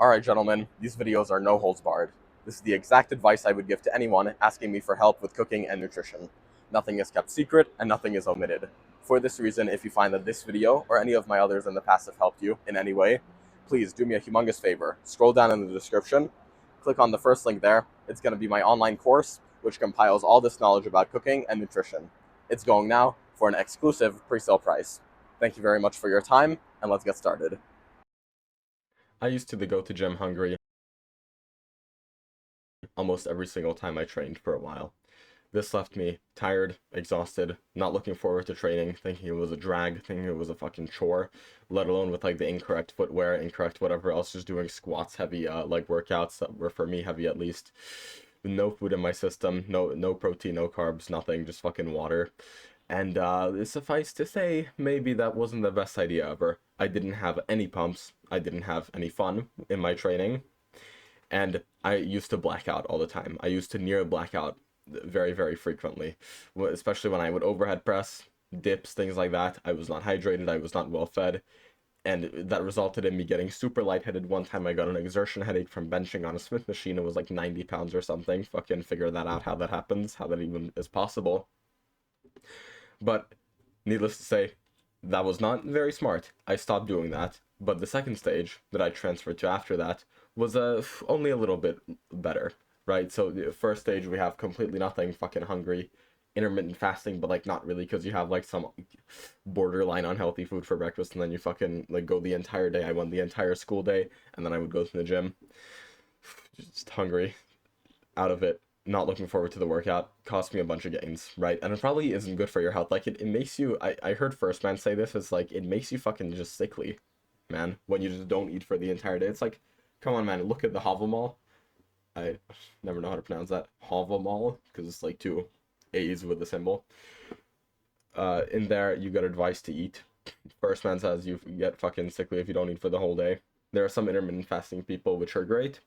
Alright, gentlemen, these videos are no holds barred. This is the exact advice I would give to anyone asking me for help with cooking and nutrition. Nothing is kept secret and nothing is omitted. For this reason, if you find that this video or any of my others in the past have helped you in any way, please do me a humongous favor. Scroll down in the description, click on the first link there. It's going to be my online course, which compiles all this knowledge about cooking and nutrition. It's going now for an exclusive pre-sale price. Thank you very much for your time, and let's get started. I used to go to gym hungry almost every single time I trained for a while. This left me tired, exhausted, not looking forward to training, thinking it was a drag, thinking it was a fucking chore, let alone with like the incorrect footwear, incorrect whatever else, just doing squats, heavy leg workouts that were for me heavy at least. No food in my system, no protein, no carbs, nothing, just fucking water. And suffice to say, maybe that wasn't the best idea ever. I didn't have any pumps, I didn't have any fun in my training, and I used to black out all the time. I used to near blackout very, very frequently, especially when I would overhead press, dips, things like that. I was not hydrated, I was not well fed, and that resulted in me getting super lightheaded. One time I got an exertion headache from benching on a Smith machine. It was like 90 pounds or something. Fucking figure that out, how that happens, how that even is possible. But needless to say, that was not very smart. I stopped doing that. But the second stage that I transferred to after that was only a little bit better, right? So the first stage we have completely nothing, fucking hungry, intermittent fasting, but like not really, because you have like some borderline unhealthy food for breakfast, and then you fucking like go the entire day. I went the entire school day, and then I would go to the gym, just hungry, out of it, not looking forward to the workout, cost me a bunch of gains, right? And it probably isn't good for your health. Like it makes you, I heard First Man say this, it's like it makes you fucking just sickly, man, when you just don't eat for the entire day. It's like, come on, man, look at the Havamal. I never know how to pronounce that. Havamal, because it's like two A's with a symbol. In there, you get advice to eat. First Man says you get fucking sickly if you don't eat for the whole day. There are some intermittent fasting people, which are great.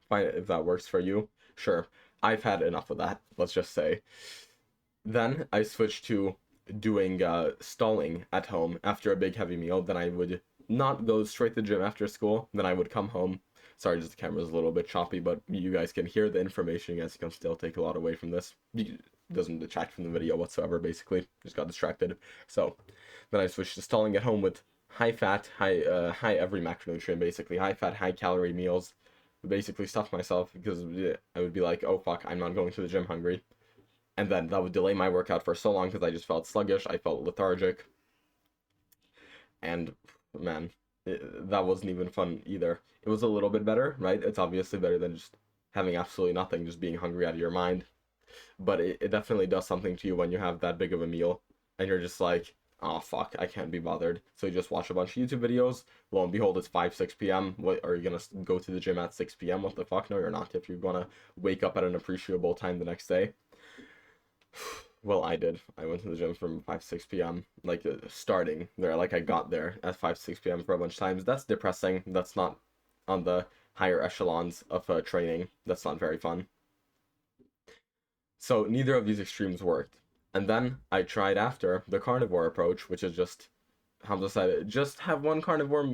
Find if that works for you. Sure. I've had enough of that, let's just say. Then I switched to doing stalling at home after a big heavy meal. Then I would not go straight to the gym after school. Then I would come home. Sorry, just the camera's a little bit choppy, but you guys can hear the information. You guys can still take a lot away from this. It doesn't detract from the video whatsoever, basically. Just got distracted. So then I switched to stalling at home with high fat, high every macronutrient, basically. High fat, high calorie meals. Basically stuff myself because I would be like, oh fuck, I'm not going to the gym hungry. And then that would delay my workout for so long because I just felt sluggish, I felt lethargic. And man, that wasn't even fun either. It was a little bit better, right? It's obviously better than just having absolutely nothing, just being hungry out of your mind. But it definitely does something to you when you have that big of a meal and you're just like, oh fuck, I can't be bothered. So you just watch a bunch of YouTube videos. Lo and behold, it's 5, 6 p.m. What, are you gonna go to the gym at 6 p.m.? What the fuck? No, you're not. If you're gonna wake up at an appreciable time the next day. Well, I did. I went to the gym from 5, 6 p.m. Like starting there. Like I got there at 5, 6 p.m. for a bunch of times. That's depressing. That's not on the higher echelons of training. That's not very fun. So neither of these extremes worked. And then I tried after the carnivore approach, which is just, Hamza said, just have one carnivore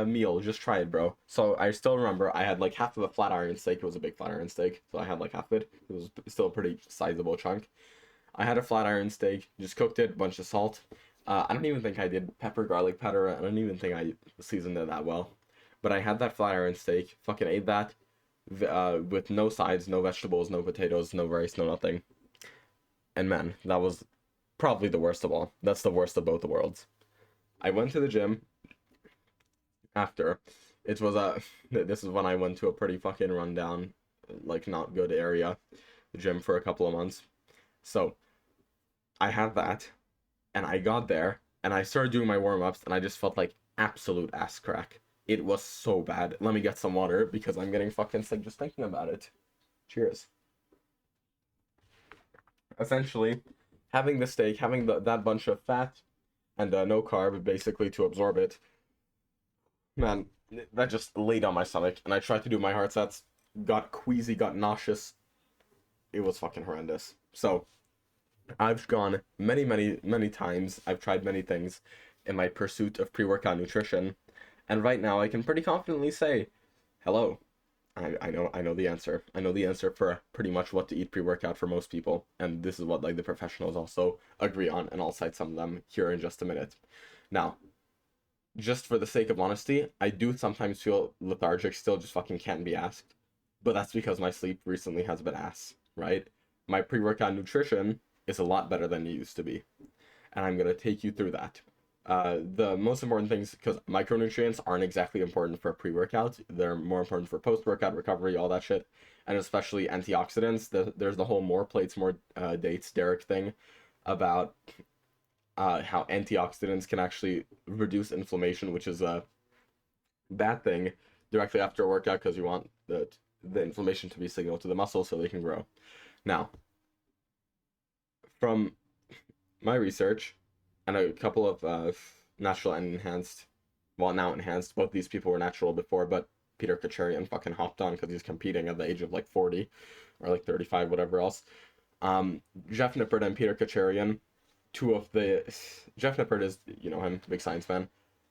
meal. Just try it, bro. So I still remember I had like half of a flat iron steak. It was a big flat iron steak. So I had like half of it. It was still a pretty sizable chunk. I had a flat iron steak, just cooked it, bunch of salt. I don't even think I did pepper, garlic powder. I don't even think I seasoned it that well. But I had that flat iron steak, fucking ate that with no sides, no vegetables, no potatoes, no rice, no nothing. And man, that was probably the worst of all. That's the worst of both the worlds. I went to the gym after. It was this is when I went to a pretty fucking rundown, like not good area, gym for a couple of months. So I had that, and I got there, and I started doing my warm-ups, and I just felt like absolute ass crack. It was so bad. Let me get some water because I'm getting fucking sick just thinking about it. Cheers. Essentially, having the steak, having that bunch of fat and no carb basically to absorb it, man, that just laid on my stomach. And I tried to do my heart sets, got queasy, got nauseous. It was fucking horrendous. So I've gone many, many, many times. I've tried many things in my pursuit of pre-workout nutrition, And right now I can pretty confidently say, hello, I know the answer. I know the answer for pretty much what to eat pre-workout for most people, and this is what like the professionals also agree on, and I'll cite some of them here in just a minute. Now, just for the sake of honesty, I do sometimes feel lethargic still, just fucking can't be asked. But that's because my sleep recently has been ass, right? My pre-workout nutrition is a lot better than it used to be, and I'm gonna take you through that. The most important things, because micronutrients aren't exactly important for pre-workout, they're more important for post-workout recovery, all that shit, and especially antioxidants. There's the whole more plates, more dates Derek thing about how antioxidants can actually reduce inflammation, which is a bad thing directly after a workout because you want the inflammation to be signaled to the muscle so they can grow. Now, from my research and a couple of natural and enhanced, well, now enhanced, both these people were natural before, but Peter Kacharian fucking hopped on because he's competing at the age of like 40 or like 35, whatever else. Jeff Nippert and Peter Kacharian, Jeff Nippert is, you know him, big science fan,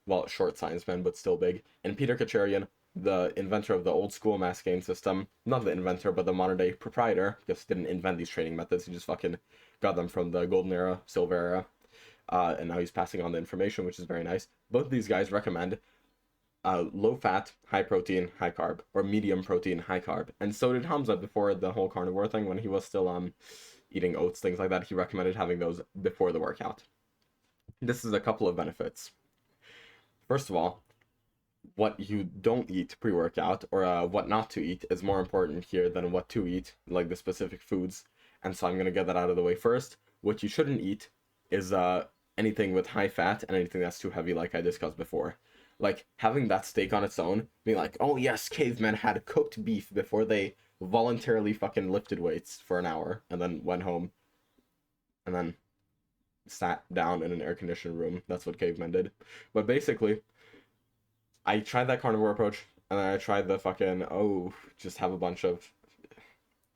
well, short science fan, but still big, and Peter Kacharian, the inventor of the old school mass gain system, not the inventor, but the modern day proprietor, because he didn't invent these training methods, he just fucking got them from the golden era, silver era, and now he's passing on the information, which is very nice. Both of these guys recommend low fat, high protein, high carb, or medium protein, high carb. And so did Hamza before the whole carnivore thing, when he was still eating oats, things like that. He recommended having those before the workout. This is a couple of benefits. First of all, what you don't eat pre-workout, or what not to eat, is more important here than what to eat, like the specific foods. And so I'm going to get that out of the way first. What you shouldn't eat is anything with high fat and anything that's too heavy, like I discussed before. Like, having that steak on its own, being like, oh yes, cavemen had cooked beef before they voluntarily fucking lifted weights for an hour, and then went home, and then sat down in an air-conditioned room. That's what cavemen did. But basically, I tried that carnivore approach, and then I tried the fucking, just have a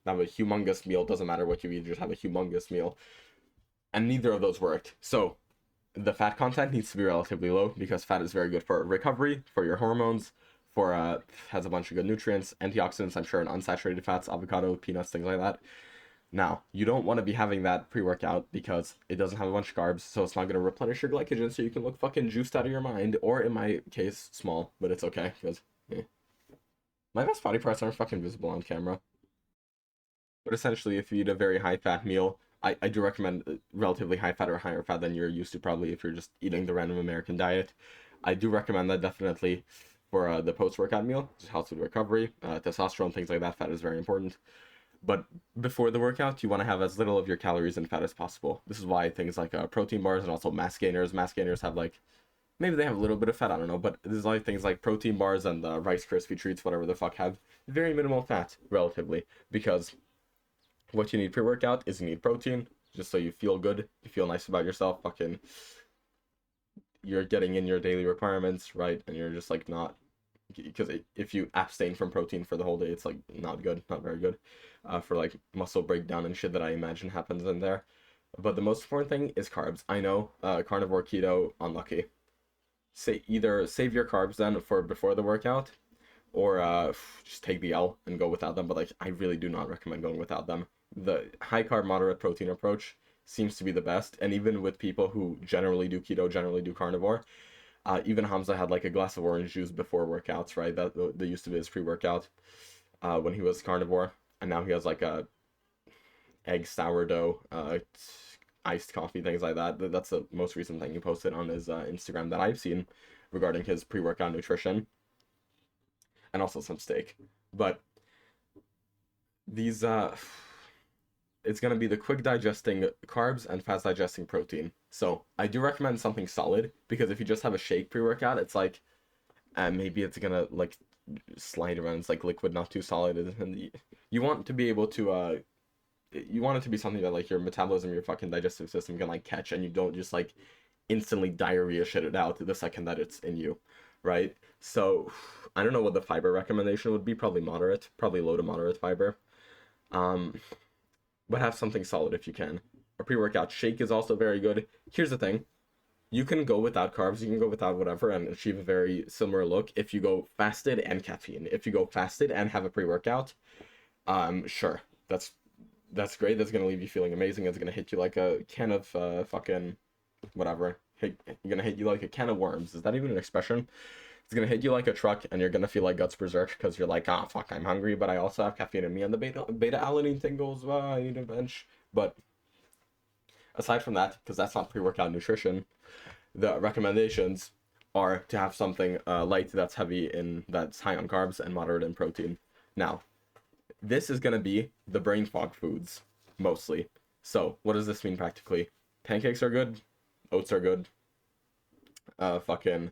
humongous meal, doesn't matter what you eat, just have a humongous meal. And neither of those worked. So, the fat content needs to be relatively low, because fat is very good for recovery, for your hormones, has a bunch of good nutrients, antioxidants, I'm sure, and unsaturated fats, avocado, peanuts, things like that. Now, you don't want to be having that pre-workout because it doesn't have a bunch of carbs, so it's not going to replenish your glycogen, so you can look fucking juiced out of your mind, or in my case, small, but it's okay, because my best body parts aren't fucking visible on camera. But essentially, if you eat a very high-fat meal, I do recommend relatively high fat or higher fat than you're used to probably if you're just eating the random American diet. I do recommend that definitely for the post-workout meal. It helps with recovery, testosterone, things like that. Fat is very important. But before the workout, you want to have as little of your calories and fat as possible. This is why things like protein bars and also mass gainers have like, maybe they have a little bit of fat, I don't know, but there's like things like protein bars and Rice Krispie treats, whatever the fuck, have very minimal fat relatively, because what you need pre-workout is you need protein, just so you feel good, you feel nice about yourself, fucking, you're getting in your daily requirements, right? And you're just like not, because if you abstain from protein for the whole day, it's like not good, not very good, for like muscle breakdown and shit that I imagine happens in there. But the most important thing is carbs. I know, carnivore, keto, unlucky. Either save your carbs then for before the workout, or just take the L and go without them. But like, I really do not recommend going without them. The high carb, moderate protein approach seems to be the best. And even with people who generally do keto, generally do carnivore, even Hamza had like a glass of orange juice before workouts, right? That used to be his pre-workout when he was carnivore. And now he has like a egg sourdough, iced coffee, things like that. That's the most recent thing he posted on his Instagram that I've seen regarding his pre-workout nutrition. And also some steak. But these it's going to be the quick digesting carbs and fast digesting protein. So I do recommend something solid, because if you just have a shake pre-workout, it's like maybe it's going to like slide around. It's like liquid, not too solid. And you want to be able to you want it to be something that like your metabolism, your fucking digestive system can like catch, and you don't just like instantly diarrhea shit it out the second that it's in you, right? So I don't know what the fiber recommendation would be. Probably moderate, probably low to moderate fiber. But have something solid if you can. A pre-workout shake is also very good. Here's the thing. You can go without carbs, you can go without whatever and achieve a very similar look if you go fasted and caffeine. If you go fasted and have a pre-workout, sure. That's great. That's gonna leave you feeling amazing. It's gonna hit you like a can of fucking whatever. Gonna hit you like a can of worms. Is that even an expression? It's gonna hit you like a truck, and you're gonna feel like guts berserk because you're like, ah, fuck, I'm hungry, but I also have caffeine in me, and the beta alanine thing goes, well, I need a bench. But aside from that, because that's not pre-workout nutrition, the recommendations are to have something light that's heavy in that's high on carbs and moderate in protein. Now, this is gonna be the brain fog foods mostly. So, what does this mean practically? Pancakes are good, oats are good, fucking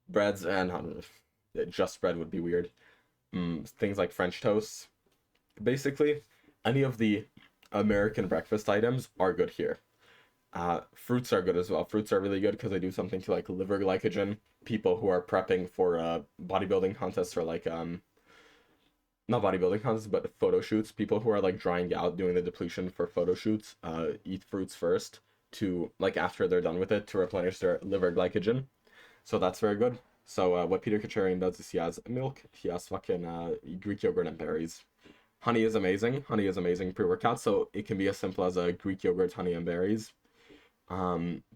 breads and just bread would be weird. Things like French toast. Basically, any of the American breakfast items are good here. Fruits are good as well. Fruits are really good because they do something to like liver glycogen. People who are prepping for bodybuilding contests or like not bodybuilding contests but photo shoots. People who are like drying out, doing the depletion for photo shoots, eat fruits first to like after they're done with it to replenish their liver glycogen. So that's very good. So what Peter Kacharian does is he has milk, he has fucking Greek yogurt and berries. Honey is amazing. Honey is amazing pre-workout. So it can be as simple as a Greek yogurt, honey, and berries.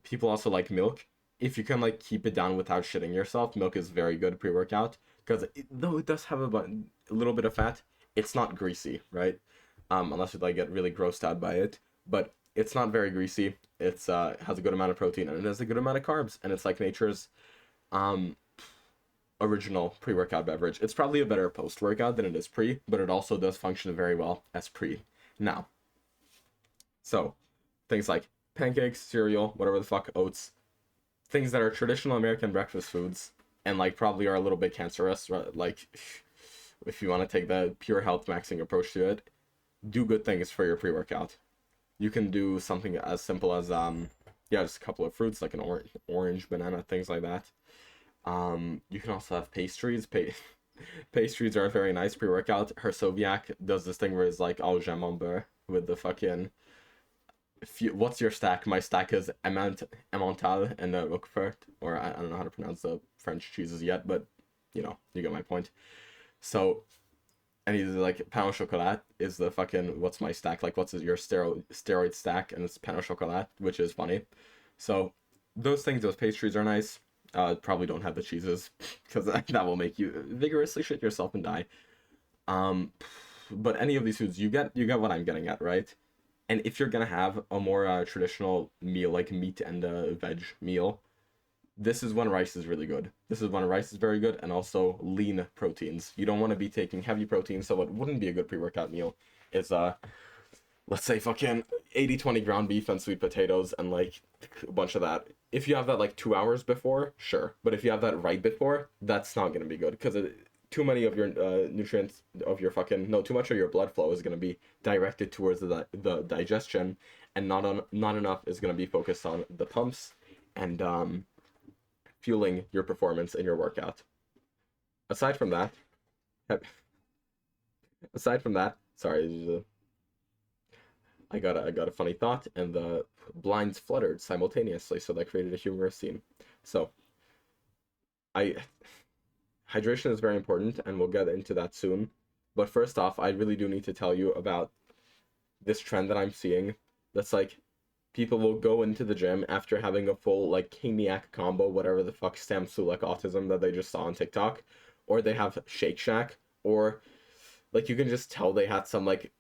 People also like milk. If you can like keep it down without shitting yourself, milk is very good pre-workout because though it does have a little bit of fat, it's not greasy, right? Unless you like get really grossed out by it, but it's not very greasy. It's has a good amount of protein and it has a good amount of carbs, and it's like nature's original pre-workout beverage. It's probably a better post-workout than it is pre, but it also does function very well as pre. Now, so things like pancakes, cereal, whatever the fuck, oats, things that are traditional American breakfast foods and like probably are a little bit cancerous, right? Like if you want to take the pure health maxing approach to it, do good things for your pre-workout. You can do something as simple as just a couple of fruits like an orange, banana, things like that. You can also have pastries. Pastries are a very nice pre-workout. Hersoviak does this thing where it's like au jamembert with the fucking what's your stack? My stack is Emmental and Roquefort, or I don't know how to pronounce the French cheeses yet, but you know, you get my point. So, and he's like pain au chocolat is the fucking what's my stack? Like what's your steroid stack? And it's pain au chocolat, which is funny. So those pastries are nice. Probably don't have the cheeses because that will make you vigorously shit yourself and die. But any of these foods, you get what I'm getting at, right? And if you're gonna have a more traditional meal like meat and veg meal, this is when rice is really good. This is when rice is very good, and also lean proteins. You don't want to be taking heavy protein, so what wouldn't be a good pre-workout meal is let's say fucking 80-20 ground beef and sweet potatoes and like a bunch of that. If you have that like 2 hours before, sure. But if you have that right before, that's not gonna be good because too many of your nutrients of your too much of your blood flow is gonna be directed towards the digestion, and not enough is gonna be focused on the pumps and fueling your performance in your workout. Aside from that, sorry. I got a funny thought, and the blinds fluttered simultaneously, so that created a humorous scene. So, hydration is very important, and we'll get into that soon. But first off, I really do need to tell you about this trend that I'm seeing. That's like, people will go into the gym after having a full, like, Caniac combo, whatever the fuck, Sam Sulek autism that they just saw on TikTok. Or they have Shake Shack, or, like, you can just tell they had some, like,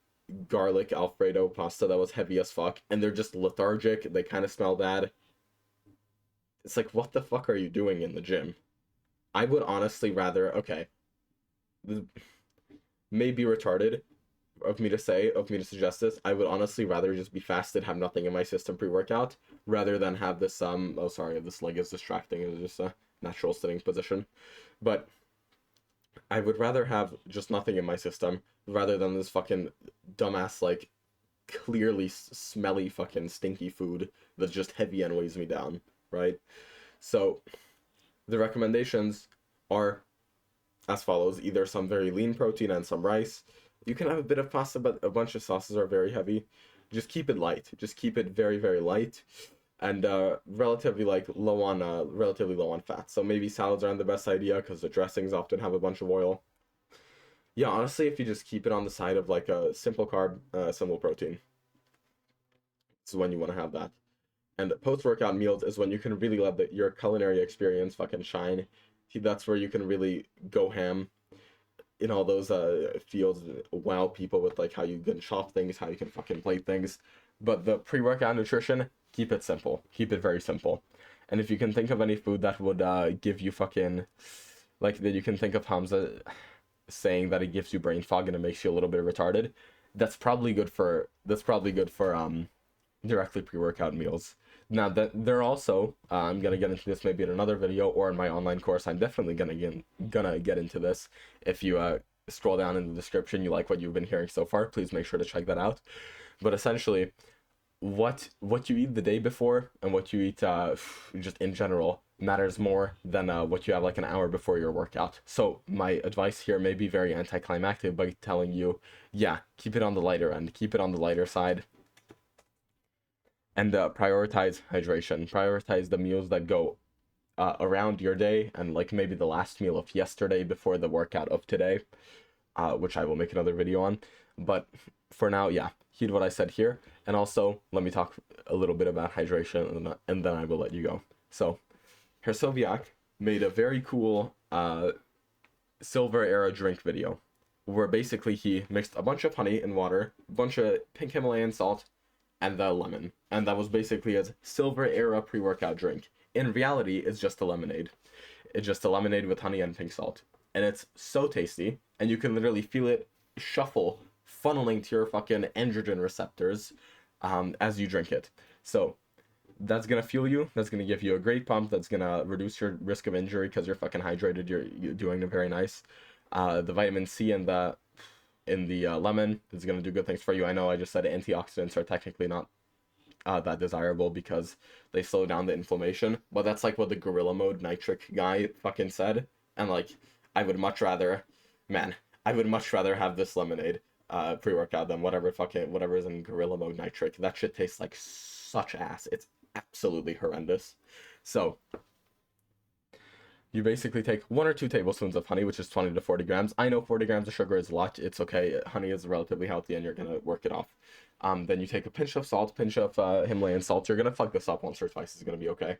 garlic Alfredo pasta that was heavy as fuck, and they're just lethargic, they kind of smell bad. It's like, what the fuck are you doing in the gym? I would honestly rather, okay, this may be retarded of me to suggest this, I would honestly rather just be fasted, have nothing in my system pre-workout, rather than have this, oh sorry, this leg is distracting, it's just a natural sitting position, but I would rather have just nothing in my system rather than this fucking dumbass, like, clearly smelly fucking stinky food that's just heavy and weighs me down, right? So the recommendations are as follows: either some very lean protein and some rice. You can have a bit of pasta, but a bunch of sauces are very heavy. Just keep it light. Just keep it very, very light. and relatively low on fat. So maybe salads aren't the best idea because the dressings often have a bunch of oil. Yeah, honestly, if you just keep it on the side of like a simple carb, simple protein, this is when you want to have that. And post-workout meals is when you can really let your culinary experience fucking shine. That's where you can really go ham in all those fields, wow people with like how you can chop things, how you can fucking plate things. But the pre-workout nutrition, keep it simple. Keep it very simple. And if you can think of any food that would give you fucking like that, you can think of Hamza saying that it gives you brain fog and it makes you a little bit retarded. That's probably good for directly pre-workout meals. Now that they're also, I'm gonna get into this maybe in another video or in my online course. I'm definitely gonna get into this. If you scroll down in the description, you like what you've been hearing so far, please make sure to check that out. But essentially, what you eat the day before and what you eat just in general matters more than what you have like an hour before your workout. So my advice here may be very anticlimactic by telling you, yeah, keep it on the lighter end, keep it on the lighter side. And prioritize hydration. Prioritize the meals that go around your day and like maybe the last meal of yesterday before the workout of today, which I will make another video on. But for now, yeah, heed what I said here. And also, let me talk a little bit about hydration and then I will let you go. So, Hersoviak made a very cool silver era drink video where basically he mixed a bunch of honey and water, a bunch of pink Himalayan salt, and the lemon. And that was basically his silver era pre-workout drink. In reality, it's just a lemonade. It's just a lemonade with honey and pink salt. And it's so tasty, and you can literally feel it shuffle, funneling to your fucking androgen receptors as you drink it. So that's gonna fuel you, that's gonna give you a great pump, that's gonna reduce your risk of injury because you're fucking hydrated, you're doing it very nice. The vitamin C and the lemon is going to do good things for you. I know I just said antioxidants are technically not that desirable because they slow down the inflammation, but that's like what the gorilla mode nitric guy fucking said. And like, I would much rather have this lemonade pre-workout than whatever is in gorilla mode nitric. That shit tastes like such ass. It's absolutely horrendous. So you basically take 1 or 2 tablespoons of honey, which is 20 to 40 grams. I know 40 grams of sugar is a lot. It's okay. Honey is relatively healthy and you're going to work it off. Then you take a pinch of salt, pinch of Himalayan salt. You're going to fuck this up once or twice. It's going to be okay.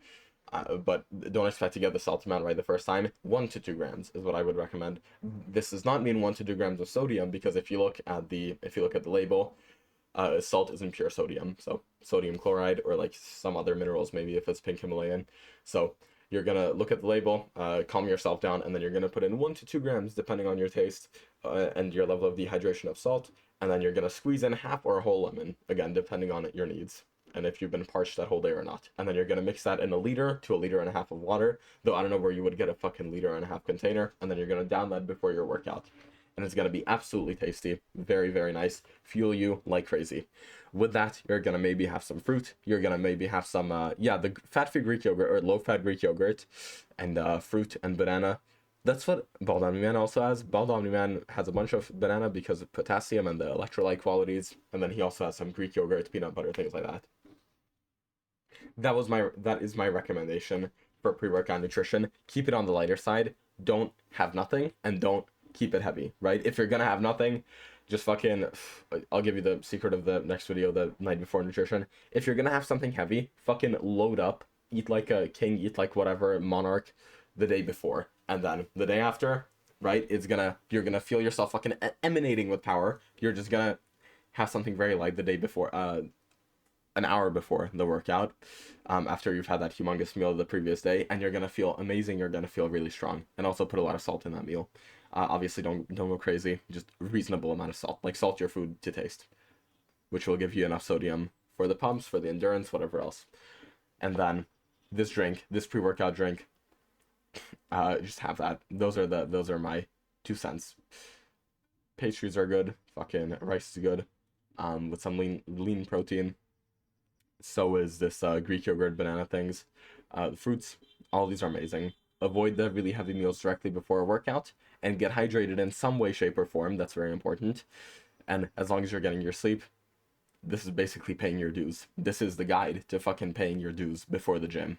But don't expect to get the salt amount right the first time. 1 to 2 grams is what I would recommend. This does not mean 1 to 2 grams of sodium because if you look at the label, salt isn't pure sodium. So sodium chloride or like some other minerals, maybe if it's pink Himalayan. So you're going to look at the label, calm yourself down, and then you're going to put in 1 to 2 grams, depending on your taste and your level of dehydration of salt. And then you're going to squeeze in half or a whole lemon, again, depending on your needs and if you've been parched that whole day or not. And then you're going to mix that in 1 liter to 1.5 liters of water, though I don't know where you would get a fucking 1.5 liter container. And then you're going to down that before your workout. And it's going to be absolutely tasty, very, very nice, fuel you like crazy. With that, you're going to maybe have some fruit. You're going to maybe have some, the fat-free Greek yogurt or low-fat Greek yogurt and fruit and banana. That's what Bald Omni Man also has. Bald Omni Man has a bunch of banana because of potassium and the electrolyte qualities. And then he also has some Greek yogurt, peanut butter, things like that. That is my recommendation for pre-workout nutrition. Keep it on the lighter side. Don't have nothing and don't keep it heavy, right? If you're gonna have nothing, just fucking, I'll give you the secret of the next video, the night before nutrition. If you're gonna have something heavy, fucking load up, eat like a king, eat like whatever monarch the day before, and then the day after, right, you're gonna feel yourself fucking emanating with power. You're just gonna have something very light the day before, an hour before the workout, after you've had that humongous meal the previous day, and you're gonna feel amazing. You're gonna feel really strong, and also put a lot of salt in that meal. Obviously, don't go crazy. Just reasonable amount of salt. Like, salt your food to taste, which will give you enough sodium for the pumps, for the endurance, whatever else. And then this drink, this pre-workout drink, just have that. Those are my 2 cents. Pastries are good. Fucking rice is good. With some lean protein. So is this Greek yogurt, banana things. The fruits, all these are amazing. Avoid the really heavy meals directly before a workout and get hydrated in some way, shape, or form. That's very important. And as long as you're getting your sleep, this is basically paying your dues. This is the guide to fucking paying your dues before the gym.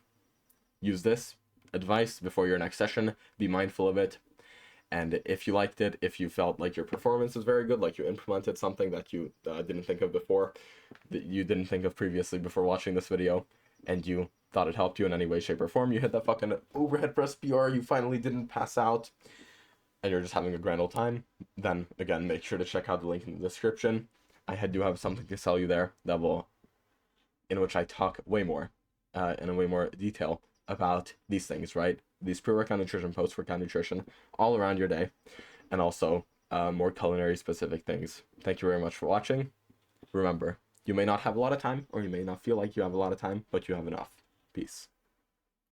Use this advice before your next session. Be mindful of it. And if you liked it, if you felt like your performance was very good, like you implemented something that you didn't think of before, that you didn't think of previously before watching this video, and you thought it helped you in any way, shape, or form, you hit that fucking overhead press PR, you finally didn't pass out, and you're just having a grand old time, then again, make sure to check out the link in the description. I do have something to sell you there that will, in which I talk way more, in a way more detail about these things, right? These pre-workout nutrition, post-workout nutrition, all around your day, and also more culinary specific things. Thank you very much for watching. Remember, you may not have a lot of time, or you may not feel like you have a lot of time, but you have enough. Peace.